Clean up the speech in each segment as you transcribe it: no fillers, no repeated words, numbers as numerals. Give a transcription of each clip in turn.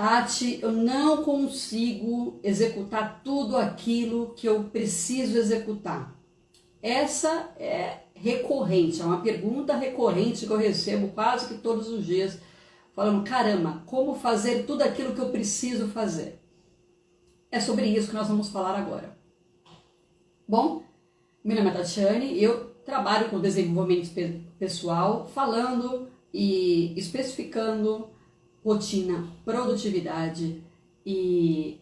Tati, eu não consigo executar tudo aquilo que eu preciso executar. Essa é recorrente, é uma pergunta recorrente que eu recebo quase que todos os dias, falando, caramba, como fazer tudo aquilo que eu preciso fazer? É sobre isso que nós vamos falar agora. Bom, meu nome é Tatiane, eu trabalho com desenvolvimento pessoal, falando e especificando rotina, produtividade e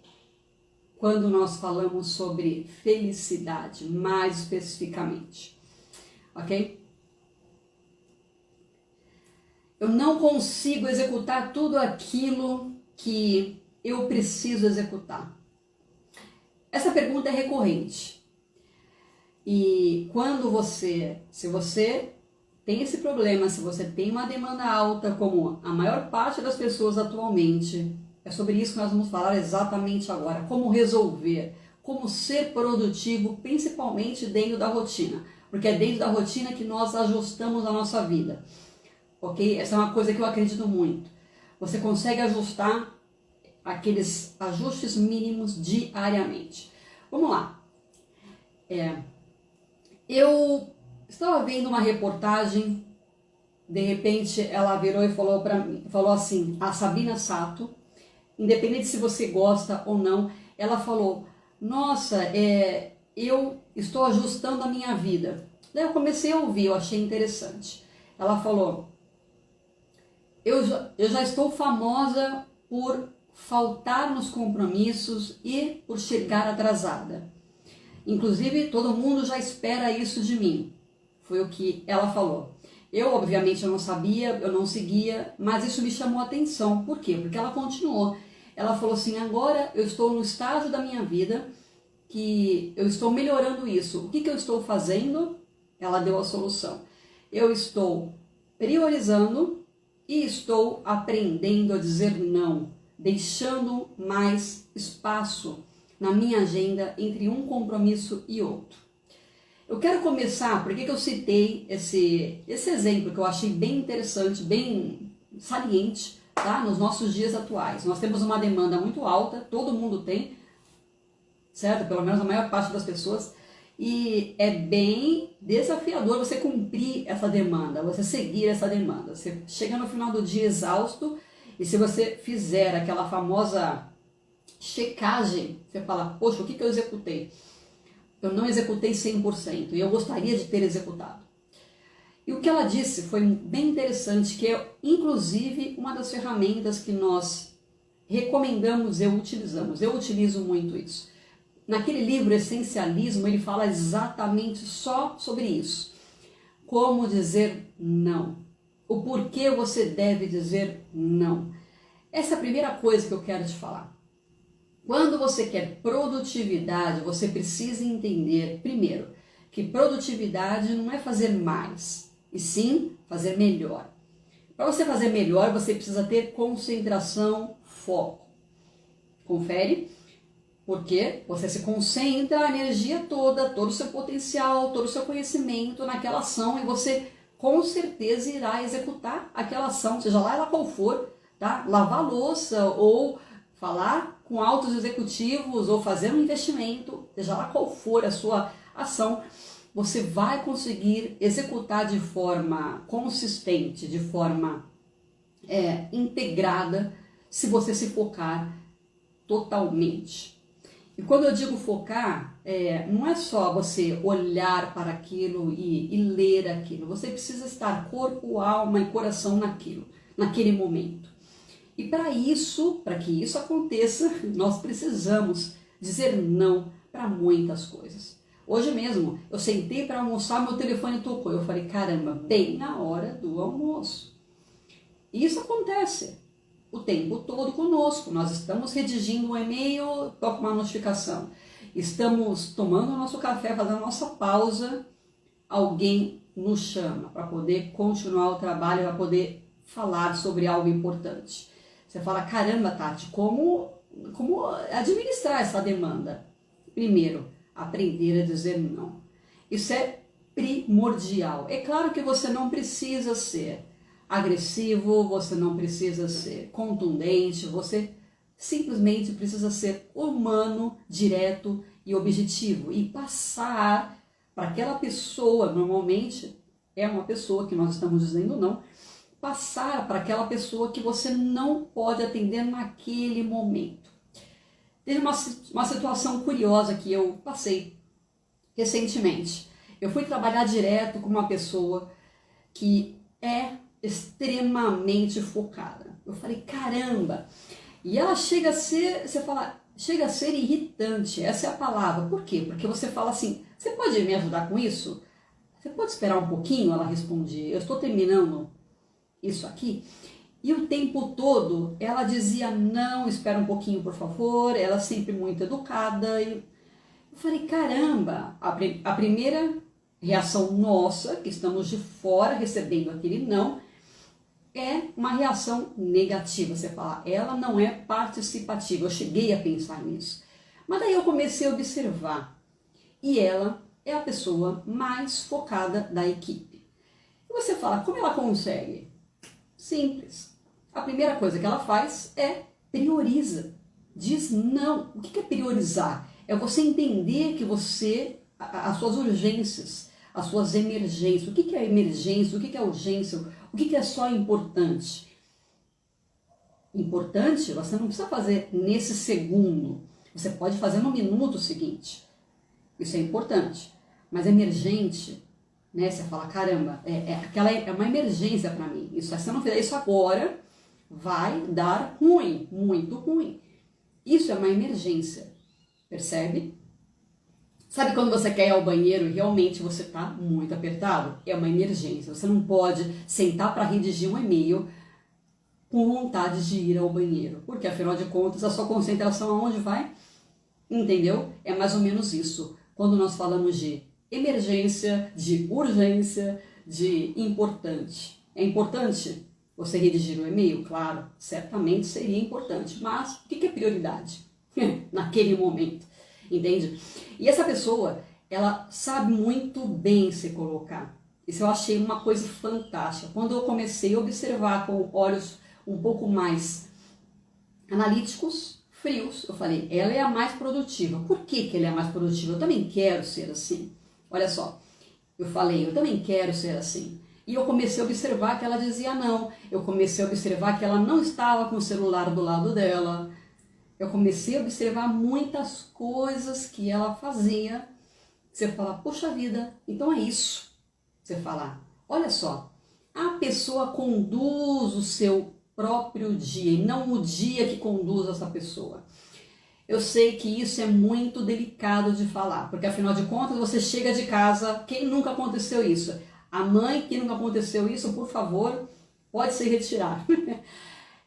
quando nós falamos sobre felicidade, mais especificamente, ok? Eu não consigo executar tudo aquilo que eu preciso executar. Essa pergunta é recorrente. E quando se você tem esse problema, se você tem uma demanda alta, como a maior parte das pessoas atualmente, é sobre isso que nós vamos falar exatamente agora. Como resolver, como ser produtivo, principalmente dentro da rotina. Porque é dentro da rotina que nós ajustamos a nossa vida. Ok? Essa é uma coisa que eu acredito muito. Você consegue ajustar aqueles ajustes mínimos diariamente. Vamos lá. Eu estava vendo uma reportagem, de repente ela virou e falou para mim, falou assim, a Sabrina Sato, independente se você gosta ou não, ela falou, nossa, eu estou ajustando a minha vida. Daí eu comecei a ouvir, eu achei interessante. Ela falou, eu já estou famosa por faltar nos compromissos e por chegar atrasada. Inclusive, todo mundo já espera isso de mim. Foi o que ela falou. Eu, obviamente, eu não sabia, eu não seguia, mas isso me chamou a atenção. Por quê? Porque ela continuou. Ela falou assim, agora eu estou no estágio da minha vida que eu estou melhorando isso. O que eu estou fazendo? Ela deu a solução. Eu estou priorizando e estou aprendendo a dizer não, deixando mais espaço na minha agenda entre um compromisso e outro. Eu quero começar, por que eu citei esse exemplo que eu achei bem interessante, bem saliente, tá? Nos nossos dias atuais. Nós temos uma demanda muito alta, todo mundo tem, certo? Pelo menos a maior parte das pessoas. E é bem desafiador você cumprir essa demanda, você seguir essa demanda. Você chega no final do dia exausto e se você fizer aquela famosa checagem, você fala, poxa, o que eu executei? Eu não executei 100% e eu gostaria de ter executado. E o que ela disse foi bem interessante, que é inclusive uma das ferramentas que nós recomendamos e utilizamos. Eu utilizo muito isso. Naquele livro Essencialismo, ele fala exatamente só sobre isso. Como dizer não. O porquê você deve dizer não. Essa é a primeira coisa que eu quero te falar. Quando você quer produtividade, você precisa entender, primeiro, que produtividade não é fazer mais, e sim fazer melhor. Para você fazer melhor, você precisa ter concentração, foco. Confere? Porque você se concentra a energia toda, todo o seu potencial, todo o seu conhecimento naquela ação e você com certeza irá executar aquela ação, seja lá ela qual for, tá? Lavar a louça ou falar com altos executivos ou fazer um investimento, seja lá qual for a sua ação, você vai conseguir executar de forma consistente, de forma integrada, se você se focar totalmente. E quando eu digo focar, não é só você olhar para aquilo e ler aquilo, você precisa estar corpo, alma e coração naquilo, naquele momento. E para que isso aconteça, nós precisamos dizer não para muitas coisas. Hoje mesmo, eu sentei para almoçar, meu telefone tocou. Eu falei, caramba, bem na hora do almoço. E isso acontece o tempo todo conosco. Nós estamos redigindo um e-mail, toca uma notificação. Estamos tomando o nosso café, fazendo a nossa pausa, alguém nos chama para poder continuar o trabalho, para poder falar sobre algo importante. Você fala, caramba, Tati, como administrar essa demanda? Primeiro, aprender a dizer não. Isso é primordial. É claro que você não precisa ser agressivo, você não precisa ser contundente, você simplesmente precisa ser humano, direto e objetivo e passar para aquela pessoa, normalmente é uma pessoa que nós estamos dizendo não, passar para aquela pessoa que você não pode atender naquele momento. Teve uma situação curiosa que eu passei recentemente. Eu fui trabalhar direto com uma pessoa que é extremamente focada. Eu falei, caramba! E ela chega a ser, você fala, chega a ser irritante, essa é a palavra. Por quê? Porque você fala assim, você pode me ajudar com isso? Você pode esperar um pouquinho? Ela respondia, eu estou terminando isso aqui. E o tempo todo ela dizia, não, espera um pouquinho, por favor. Ela sempre muito educada. E eu falei, caramba, a primeira reação nossa, que estamos de fora recebendo aquele não, é uma reação negativa. Você fala, ela não é participativa. Eu cheguei a pensar nisso. Mas daí eu comecei a observar. E ela é a pessoa mais focada da equipe. E você fala, como ela consegue? Simples. A primeira coisa que ela faz é prioriza. Diz não. O que é priorizar? É você entender que você, as suas urgências, as suas emergências. O que é emergência? O que é urgência? O que é só importante? Importante você não precisa fazer nesse segundo. Você pode fazer no minuto seguinte. Isso é importante. Mas emergente, né? Você fala, caramba, aquela é uma emergência para mim. Isso, se eu não fizer isso agora, vai dar ruim, muito ruim. Isso é uma emergência, percebe? Sabe quando você quer ir ao banheiro e realmente você está muito apertado? É uma emergência. Você não pode sentar para redigir um e-mail com vontade de ir ao banheiro, porque afinal de contas a sua concentração aonde vai? Entendeu? É mais ou menos isso. Quando nós falamos de emergência, de urgência, de importante. É importante você redigir um e-mail? Claro, certamente seria importante. Mas o que é prioridade naquele momento? Entende? E essa pessoa, ela sabe muito bem se colocar. Isso eu achei uma coisa fantástica. Quando eu comecei a observar com olhos um pouco mais analíticos, frios, eu falei, ela é a mais produtiva. Por que ela é a mais produtiva? Eu também quero ser assim. Olha só, eu falei, eu também quero ser assim. E eu comecei a observar que ela dizia não. Eu comecei a observar que ela não estava com o celular do lado dela. Eu comecei a observar muitas coisas que ela fazia. Você fala, puxa vida, então é isso. Você fala, olha só, a pessoa conduz o seu próprio dia e não o dia que conduz essa pessoa. Eu sei que isso é muito delicado de falar, porque afinal de contas você chega de casa, quem nunca aconteceu isso? A mãe que nunca aconteceu isso, por favor, pode se retirar.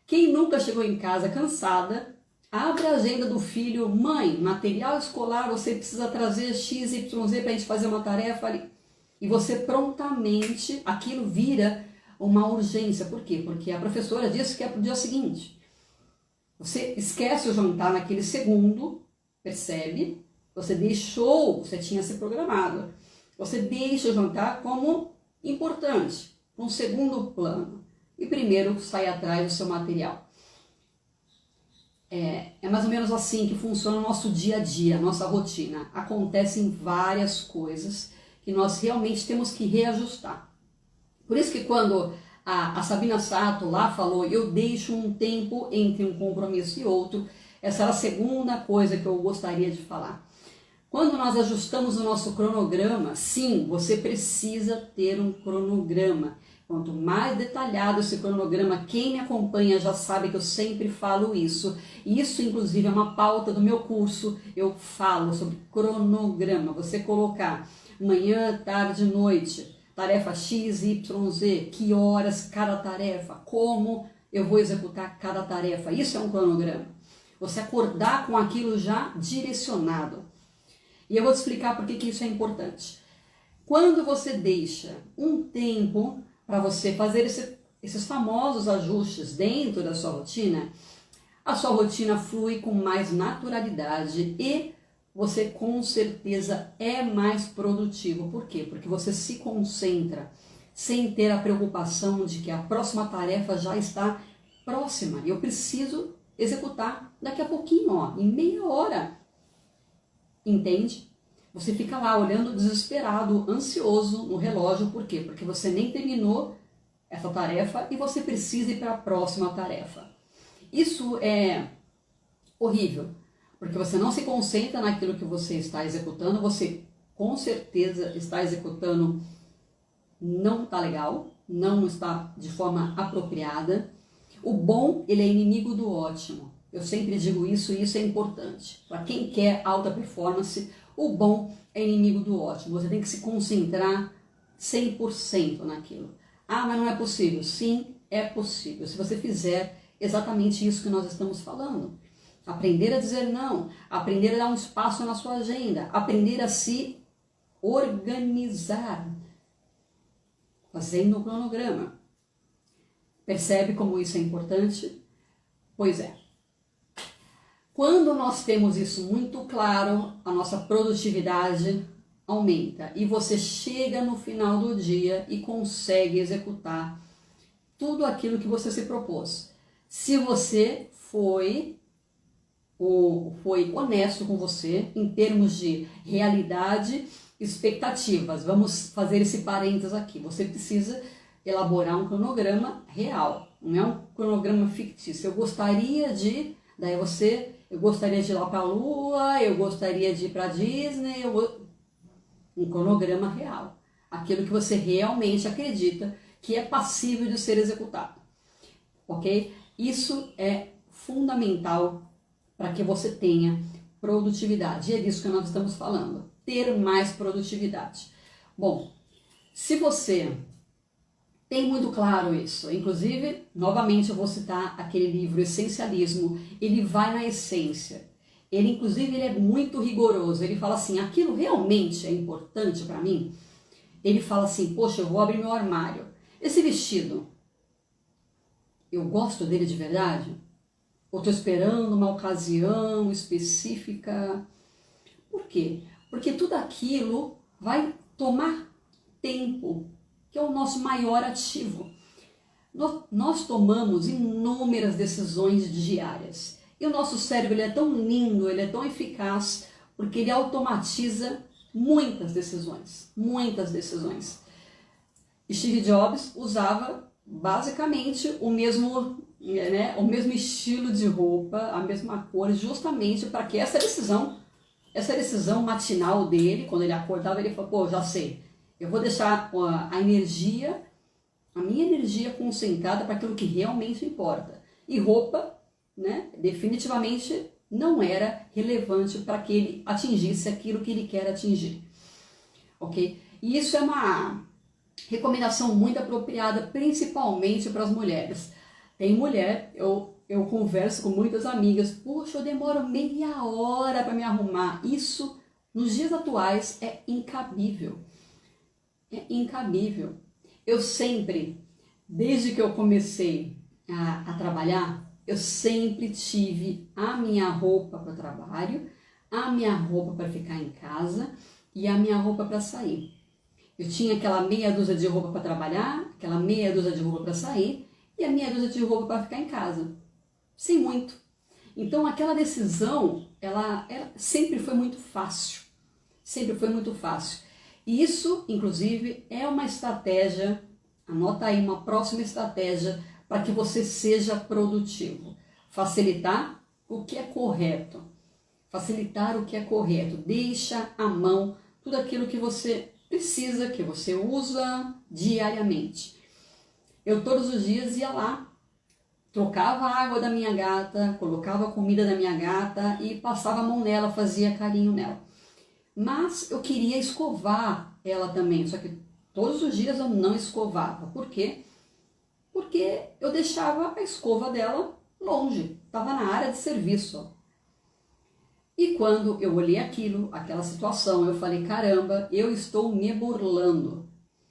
Quem nunca chegou em casa cansada, abre a agenda do filho, mãe, material escolar, você precisa trazer X, Y, Z para a gente fazer uma tarefa ali. E você prontamente, aquilo vira uma urgência. Por quê? Porque a professora disse que é para o dia seguinte. Você esquece o jantar naquele segundo, percebe? Você deixou, você tinha se programado. Você deixa o jantar como importante, um segundo plano. E primeiro sai atrás do seu material. É mais ou menos assim que funciona o nosso dia a dia, a nossa rotina. Acontecem várias coisas que nós realmente temos que reajustar. Por isso que quando a Sabina Sato lá falou, eu deixo um tempo entre um compromisso e outro, essa era a segunda coisa que eu gostaria de falar. Quando nós ajustamos o nosso cronograma, sim, você precisa ter um cronograma. Quanto mais detalhado esse cronograma, quem me acompanha já sabe que eu sempre falo isso. E isso, inclusive, é uma pauta do meu curso. Eu falo sobre cronograma. Você colocar manhã, tarde, noite, tarefa X, Y, Z, que horas cada tarefa, como eu vou executar cada tarefa. Isso é um cronograma. Você acordar com aquilo já direcionado. E eu vou te explicar por que isso é importante. Quando você deixa um tempo para você fazer esses famosos ajustes dentro da sua rotina, a sua rotina flui com mais naturalidade e você com certeza é mais produtivo. Por quê? Porque você se concentra sem ter a preocupação de que a próxima tarefa já está próxima e eu preciso executar daqui a pouquinho, ó, em meia hora. Entende? Você fica lá olhando desesperado, ansioso no relógio, por quê? Porque você nem terminou essa tarefa e você precisa ir para a próxima tarefa. Isso é horrível, porque você não se concentra naquilo que você está executando, você com certeza está executando, não está legal, não está de forma apropriada. O bom, ele é inimigo do ótimo. Eu sempre digo isso e isso é importante. Para quem quer alta performance, o bom é inimigo do ótimo. Você tem que se concentrar 100% naquilo. Ah, mas não é possível. Sim, é possível. Se você fizer exatamente isso que nós estamos falando. Aprender a dizer não, aprender a dar um espaço na sua agenda, aprender a se organizar, fazendo um cronograma. Percebe como isso é importante? Pois é. Quando nós temos isso muito claro, a nossa produtividade aumenta e você chega no final do dia e consegue executar tudo aquilo que você se propôs. Se você foi honesto com você em termos de realidade, expectativas. Vamos fazer esse parênteses aqui. Você precisa elaborar um cronograma real, não é um cronograma fictício. Eu gostaria de ir lá para a Lua, eu gostaria de ir para a Disney, um cronograma real. Aquilo que você realmente acredita que é passível de ser executado. Ok? Isso é fundamental para que você tenha produtividade. E é disso que nós estamos falando. Ter mais produtividade. Bom, se você tem muito claro isso, inclusive, novamente eu vou citar aquele livro Essencialismo, ele vai na essência. Inclusive, ele é muito rigoroso. Ele fala assim, aquilo realmente é importante para mim? Ele fala assim, poxa, eu vou abrir meu armário. Esse vestido, eu gosto dele de verdade? Ou estou esperando uma ocasião específica? Por quê? Porque tudo aquilo vai tomar tempo, que é o nosso maior ativo. Nós tomamos inúmeras decisões diárias. E o nosso cérebro ele é tão lindo, ele é tão eficaz, porque ele automatiza muitas decisões. Muitas decisões. Steve Jobs usava basicamente o mesmo estilo de roupa, a mesma cor, justamente para que essa decisão matinal dele, quando ele acordava, ele falou, pô, já sei, eu vou deixar a minha energia concentrada para aquilo que realmente importa. E roupa, né, definitivamente não era relevante para que ele atingisse aquilo que ele quer atingir. Ok? E isso é uma recomendação muito apropriada, principalmente para as mulheres. Tem mulher, eu converso com muitas amigas, poxa, eu demoro meia hora para me arrumar. Isso, nos dias atuais, é incabível. É incabível. Eu sempre, desde que eu comecei a trabalhar, eu sempre tive a minha roupa para o trabalho, a minha roupa para ficar em casa e a minha roupa para sair. Eu tinha aquela meia dúzia de roupa para trabalhar, aquela meia dúzia de roupa para sair e a meia dúzia de roupa para ficar em casa. Sem muito. Então aquela decisão, ela sempre foi muito fácil. Sempre foi muito fácil. E isso, inclusive, é uma estratégia, anota aí uma próxima estratégia para que você seja produtivo. Facilitar o que é correto. Facilitar o que é correto. Deixa à mão tudo aquilo que você precisa, que você usa diariamente. Eu todos os dias ia lá, trocava a água da minha gata, colocava a comida da minha gata e passava a mão nela, fazia carinho nela. Mas eu queria escovar ela também, só que todos os dias eu não escovava. Por quê? Porque eu deixava a escova dela longe, estava na área de serviço. E quando eu olhei aquela situação, eu falei, caramba, eu estou me burlando,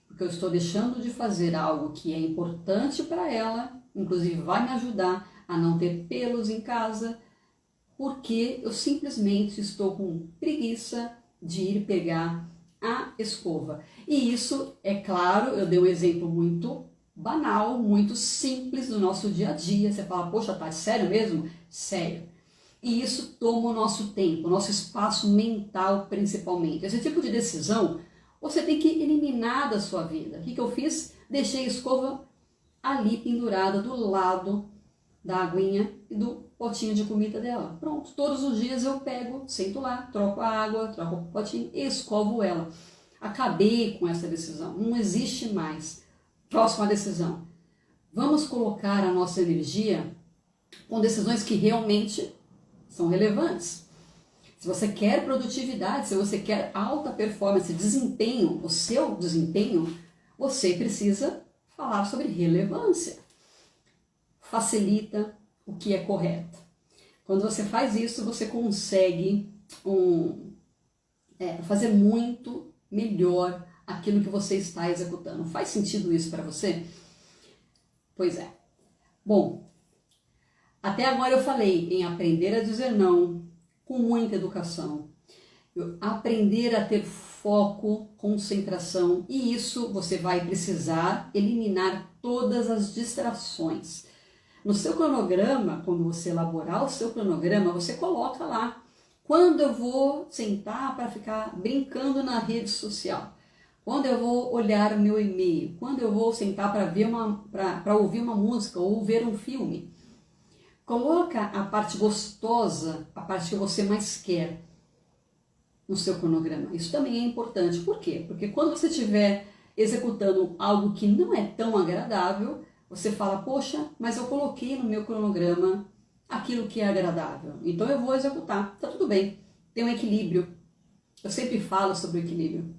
porque eu estou deixando de fazer algo que é importante para ela, inclusive vai me ajudar a não ter pelos em casa, porque eu simplesmente estou com preguiça de ir pegar a escova. E isso, é claro, eu dei um exemplo muito banal, muito simples do nosso dia a dia. Você fala, poxa, tá sério mesmo? Sério. E isso toma o nosso tempo, o nosso espaço mental principalmente. Esse tipo de decisão você tem que eliminar da sua vida. O que eu fiz? Deixei a escova ali pendurada do lado da aguinha e do potinho de comida dela. Pronto, todos os dias eu pego, sento lá, troco a água, troco o potinho e escovo ela. Acabei com essa decisão, não existe mais. Próxima decisão. Vamos colocar a nossa energia com decisões que realmente são relevantes. Se você quer produtividade, se você quer alta performance, desempenho, o seu desempenho, você precisa falar sobre relevância. Facilita o que é correto. Quando você faz isso, você consegue fazer muito melhor aquilo que você está executando. Faz sentido isso para você? Pois é. Bom, até agora eu falei em aprender a dizer não com muita educação. Aprender a ter foco, concentração, e isso você vai precisar eliminar todas as distrações. No seu cronograma, quando você elaborar o seu cronograma, você coloca lá quando eu vou sentar para ficar brincando na rede social, quando eu vou olhar o meu e-mail, quando eu vou sentar para ouvir uma música ou ver um filme. Coloca a parte gostosa, a parte que você mais quer no seu cronograma. Isso também é importante. Por quê? Porque quando você estiver executando algo que não é tão agradável, você fala, poxa, mas eu coloquei no meu cronograma aquilo que é agradável, então eu vou executar. Tá tudo bem, tem um equilíbrio. Eu sempre falo sobre o equilíbrio,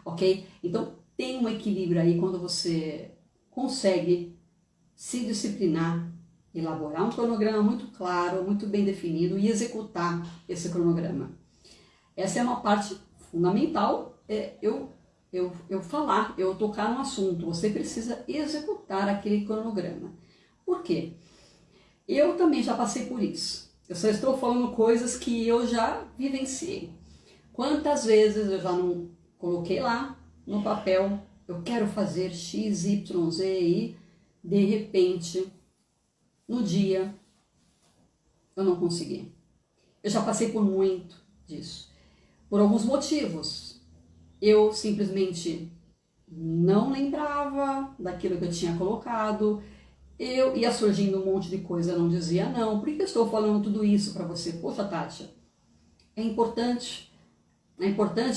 ok? Então tem um equilíbrio aí quando você consegue se disciplinar, elaborar um cronograma muito claro, muito bem definido e executar esse cronograma. Essa é uma parte fundamental, eu tocar no assunto. Você precisa executar aquele cronograma. Por quê? Eu também já passei por isso. Eu só estou falando coisas que eu já vivenciei. Quantas vezes eu já não coloquei lá no papel, eu quero fazer X, Y, Z e de repente, no dia, eu não consegui. Eu já passei por muito disso. Por alguns motivos. Eu simplesmente não lembrava daquilo que eu tinha colocado, eu ia surgindo um monte de coisa, eu não dizia não. Por que eu estou falando tudo isso para você? Poxa, Tati, é importante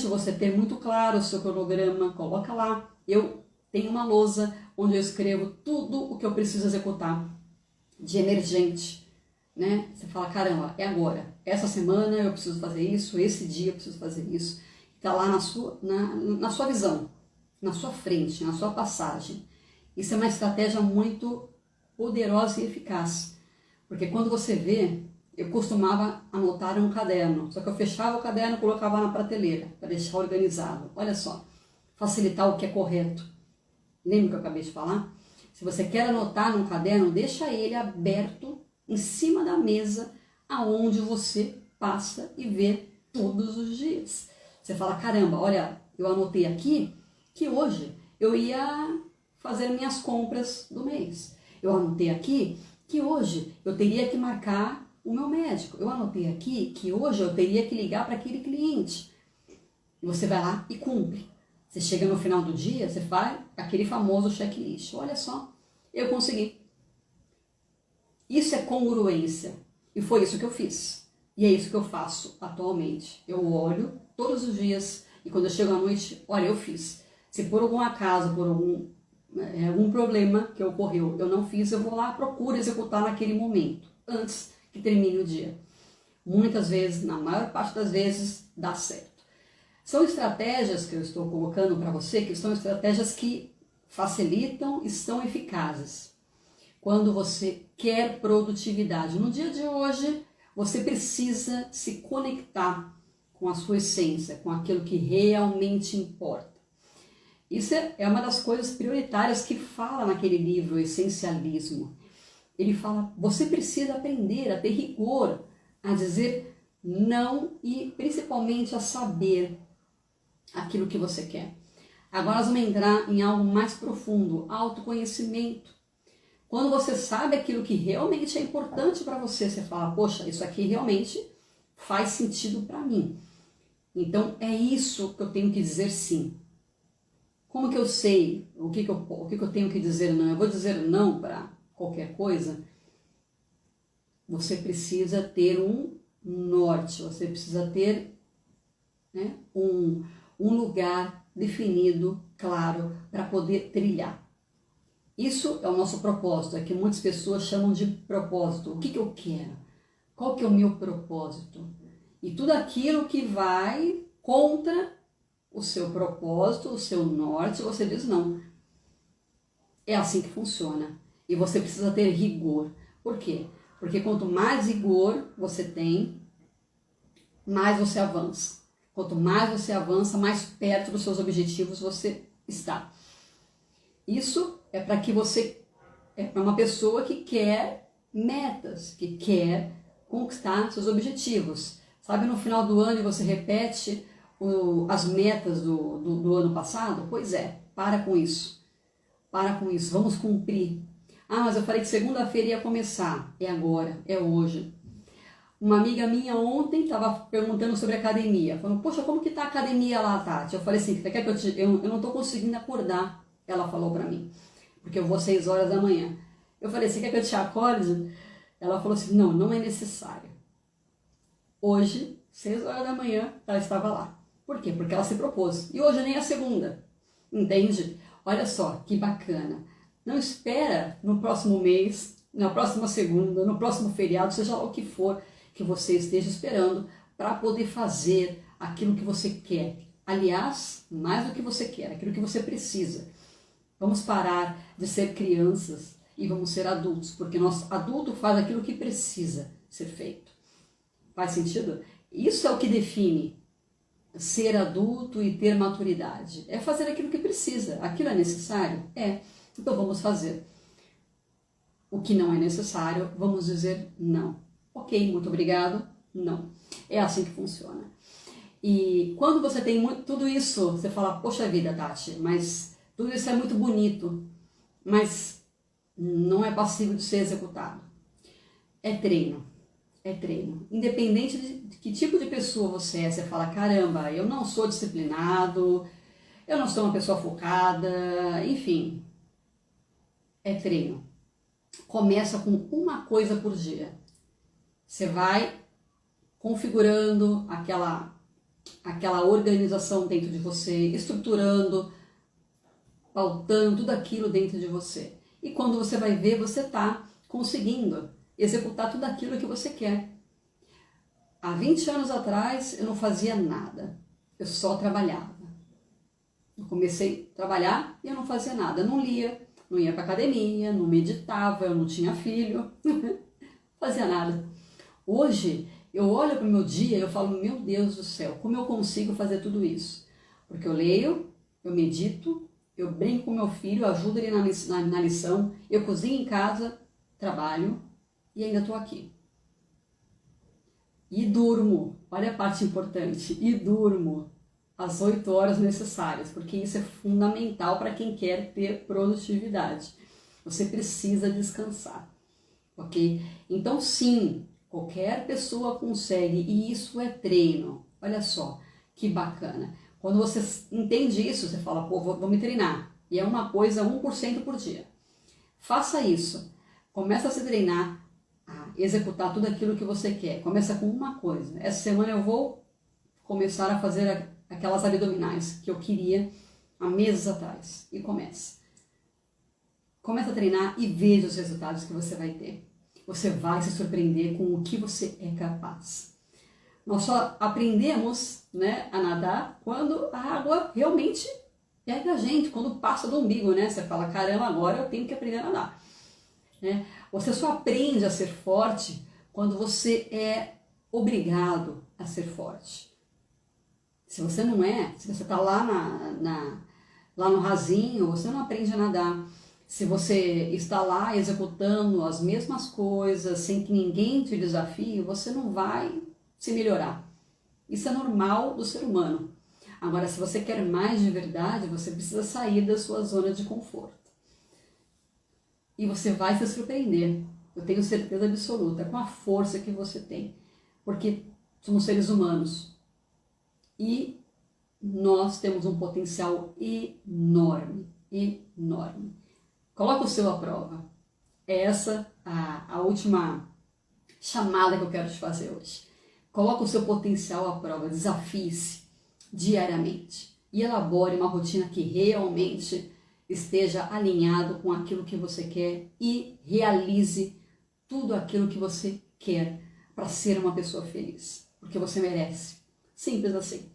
você ter muito claro o seu cronograma, coloca lá. Eu tenho uma lousa onde eu escrevo tudo o que eu preciso executar de emergente, né? Você fala, caramba, é agora, essa semana eu preciso fazer isso, esse dia eu preciso fazer isso. Está lá na sua visão, na sua frente, na sua passagem. Isso é uma estratégia muito poderosa e eficaz. Porque quando você vê, eu costumava anotar em um caderno. Só que eu fechava o caderno e colocava na prateleira, para deixar organizado. Olha só, facilitar o que é correto. Lembra que eu acabei de falar? Se você quer anotar num caderno, deixa ele aberto em cima da mesa, aonde você passa e vê todos os dias. Você fala, caramba, olha, eu anotei aqui que hoje eu ia fazer minhas compras do mês. Eu anotei aqui que hoje eu teria que marcar o meu médico. Eu anotei aqui que hoje eu teria que ligar para aquele cliente. E você vai lá e cumpre. Você chega no final do dia, você faz aquele famoso checklist. Olha só, eu consegui. Isso é congruência. E foi isso que eu fiz. E é isso que eu faço atualmente. Eu olho todos os dias e quando eu chego à noite, olha, eu fiz. Se por algum acaso, por algum problema que ocorreu, eu não fiz, eu vou lá, procuro executar naquele momento, antes que termine o dia. Muitas vezes, na maior parte das vezes, dá certo. São estratégias que eu estou colocando para você, que são estratégias que facilitam e são eficazes. Quando você quer produtividade. No dia de hoje, você precisa se conectar com a sua essência, com aquilo que realmente importa. Isso é uma das coisas prioritárias que fala naquele livro, Essencialismo. Ele fala, você precisa aprender a ter rigor, a dizer não e principalmente a saber aquilo que você quer. Agora nós vamos entrar em algo mais profundo, autoconhecimento. Quando você sabe aquilo que realmente é importante para você, você fala, poxa, isso aqui realmente faz sentido para mim. Então é isso que eu tenho que dizer sim. Como que eu sei o que eu tenho que dizer não? Eu vou dizer não para qualquer coisa? Você precisa ter um norte, você precisa ter, né, um lugar definido, claro, para poder trilhar. Isso é o nosso propósito, é que muitas pessoas chamam de propósito. O que eu quero? Qual que é o meu propósito? E tudo aquilo que vai contra o seu propósito, o seu norte, você diz não. É assim que funciona. E você precisa ter rigor. Por quê? Porque quanto mais rigor você tem, mais você avança. Quanto mais você avança, mais perto dos seus objetivos você está. Isso é para que você, é para uma pessoa que quer metas, que quer conquistar seus objetivos. Sabe, no final do ano você repete as metas do ano passado? Pois é, para com isso. Para com isso, vamos cumprir. Ah, mas eu falei que segunda-feira ia começar. É agora, é hoje. Uma amiga minha ontem estava perguntando sobre academia. Falando, poxa, como que tá a academia lá, Tati? Eu falei assim, quer que eu não estou conseguindo acordar. Ela falou para mim, porque eu vou às 6 horas da manhã. Eu falei, você quer que eu te acorde? Ela falou assim, não, não é necessário. Hoje, 6 horas da manhã, ela estava lá. Por quê? Porque ela se propôs. E hoje nem é segunda, entende? Olha só, que bacana. Não espera no próximo mês, na próxima segunda, no próximo feriado, seja lá o que for que você esteja esperando para poder fazer aquilo que você quer. Aliás, mais do que você quer, aquilo que você precisa. Vamos parar de ser crianças e vamos ser adultos, porque nosso adulto faz aquilo que precisa ser feito. Faz sentido? Isso é o que define ser adulto e ter maturidade. É fazer aquilo que precisa. Aquilo é necessário? É. Então vamos fazer. O que não é necessário, vamos dizer não. Ok, muito obrigado, não. É assim que funciona. E quando você tem tudo isso, você fala, poxa vida, Tati, mas tudo isso é muito bonito, mas não é passível de ser executado. É treino. É treino. Independente de que tipo de pessoa você é, você fala, caramba, eu não sou disciplinado, eu não sou uma pessoa focada, enfim. É treino. Começa com uma coisa por dia. Você vai configurando aquela organização dentro de você, estruturando, pautando tudo aquilo dentro de você. E quando você vai ver, você está conseguindo executar tudo aquilo que você quer. Há 20 anos atrás eu não fazia nada, eu só trabalhava. Eu comecei a trabalhar e eu não fazia nada, eu não lia, não ia para academia, não meditava, eu não tinha filho, não fazia nada. Hoje eu olho para o meu dia e eu falo, meu Deus do céu, como eu consigo fazer tudo isso? Porque eu leio, eu medito, eu brinco com meu filho, eu ajudo ele na lição, eu cozinho em casa, trabalho e ainda estou aqui. E durmo, olha a parte importante, e durmo as 8 horas necessárias, porque isso é fundamental para quem quer ter produtividade. Você precisa descansar, ok? Então sim, qualquer pessoa consegue, e isso é treino. Olha só, que bacana. Quando você entende isso, você fala, pô, vou me treinar. E é uma coisa 1% por dia. Faça isso. Começa a se treinar, a executar tudo aquilo que você quer. Começa com uma coisa. Essa semana eu vou começar a fazer aquelas abdominais que eu queria há meses atrás. E começa. Começa a treinar e veja os resultados que você vai ter. Você vai se surpreender com o que você é capaz. Nós só aprendemos, né, a nadar quando a água realmente pega a gente, quando passa do umbigo, né? Você fala, caramba, agora eu tenho que aprender a nadar. Né? Você só aprende a ser forte quando você é obrigado a ser forte. Se você não é, se você está lá, lá no rasinho, você não aprende a nadar. Se você está lá executando as mesmas coisas, sem que ninguém te desafie, você não vai se melhorar. Isso é normal do ser humano. Agora, se você quer mais de verdade, você precisa sair da sua zona de conforto. E você vai se surpreender, eu tenho certeza absoluta, com a força que você tem. Porque somos seres humanos e nós temos um potencial enorme, enorme. Coloca o seu à prova. É essa a última chamada que eu quero te fazer hoje. Coloca o seu potencial à prova, desafie-se diariamente e elabore uma rotina que realmente esteja alinhado com aquilo que você quer e realize tudo aquilo que você quer para ser uma pessoa feliz, porque você merece. Simples assim.